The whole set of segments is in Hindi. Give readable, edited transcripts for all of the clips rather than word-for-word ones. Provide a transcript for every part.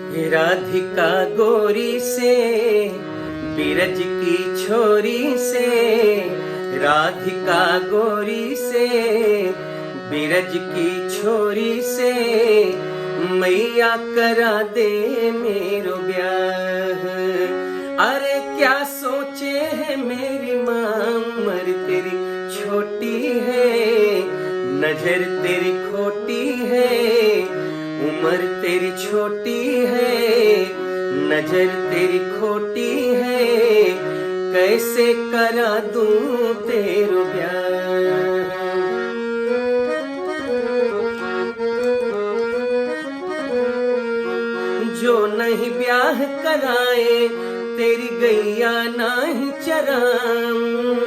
राधिका गोरी से, बिरज की छोरी से, राधिका गोरी से, बिरज की छोरी से, मैया करा दे मेरो ब्याह। अरे क्या सोचे है मेरी माँ, उम्र तेरी छोटी है, नजर तेरी खोटी है, उम्र तेरी छोटी है, नजर तेरी खोटी है, कैसे करा दूं तेरो ब्याह। जो नहीं ब्याह कराए तेरी गैया नहीं चराऊं,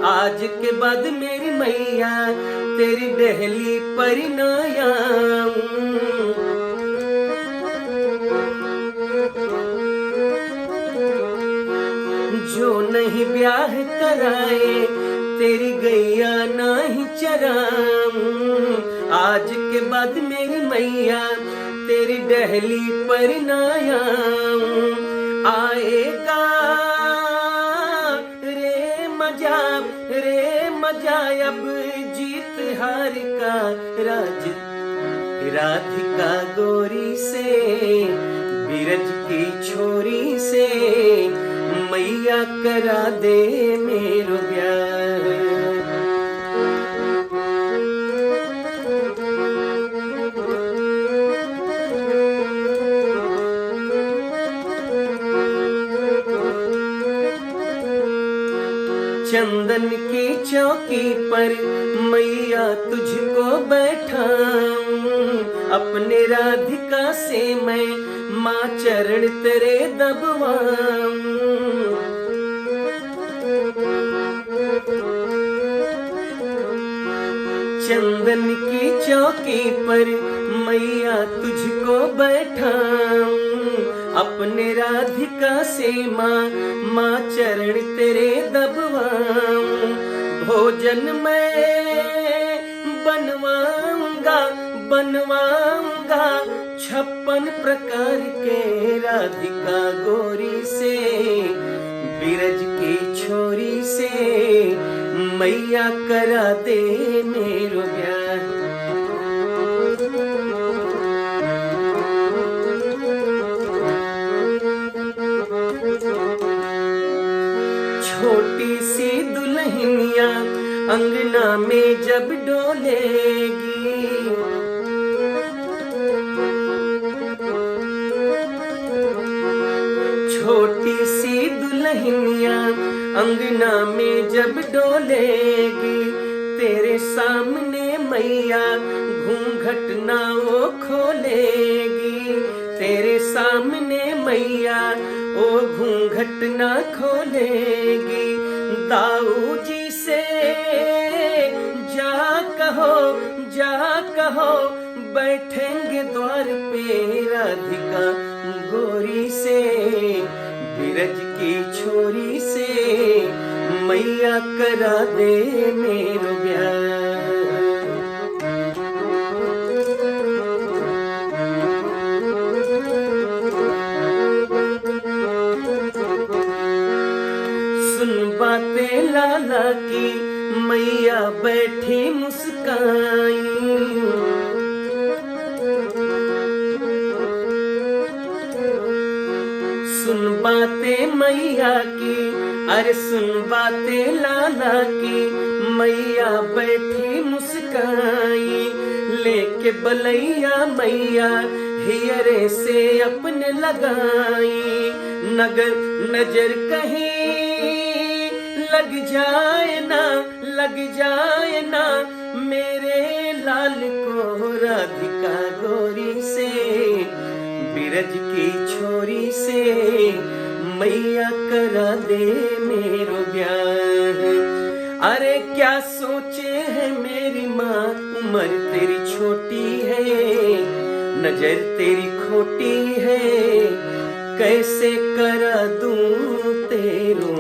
आज के बाद मेरी मैया तेरी डहली पर न आऊं। जो नहीं ब्याह कराए तेरी गैया नहीं चराऊं, आज के बाद मेरी मैया तेरी डहली पर न आऊं। आएगा रे मजा अब जीत हार का राज, राधिका गोरी से, बिरज की छोरी से, मैया करा दे मेरो ब्याह। चंदन की चौकी पर मैया तुझको बैठाऊं, अपने राधिका से मैं माँ चरण तेरे दबवाऊं। चंदन की चौकी पर मैया तुझको बैठाऊं, अपने राधिका से माँ चरण तेरे दबवाऊं। भोजन मैं बनवाऊंगा 56 प्रकार के राधिका गोरी से, बिरज की छोरी से, मैया करा दे मेरो ब्याह। छोटी सी दुल्हनिया अंगना में जब डोलेगी, छोटी सी दुल्हनिया अंगना में जब डोलेगी, तेरे सामने मैया घूंघट ना वो खोलेगी, तेरे सामने मैया ओ घूंघट ना खोलेगी। दाऊ जी से जा कहो बैठेंगे द्वार पे राधिका गोरी से, बिरज की छोरी से, मैया करा दे मेरो ब्याह। सुन बातें लाला की मैया बैठी मुस्काई, सुन बातें मैया की, अरे सुन बातें लाला की, मैया बैठी मुस्काई, लेके बलैया मैया हियरे से अपने लगाई। नजर कहीं लग जाए ना मेरे लाल को राधिका गोरी से, बिरज की छोरी से, मैया करा दे मेरो ब्याह। अरे क्या सोचे है मेरी माँ, उम्र तेरी छोटी है, नजर तेरी खोटी है, कैसे करा दूं तेरो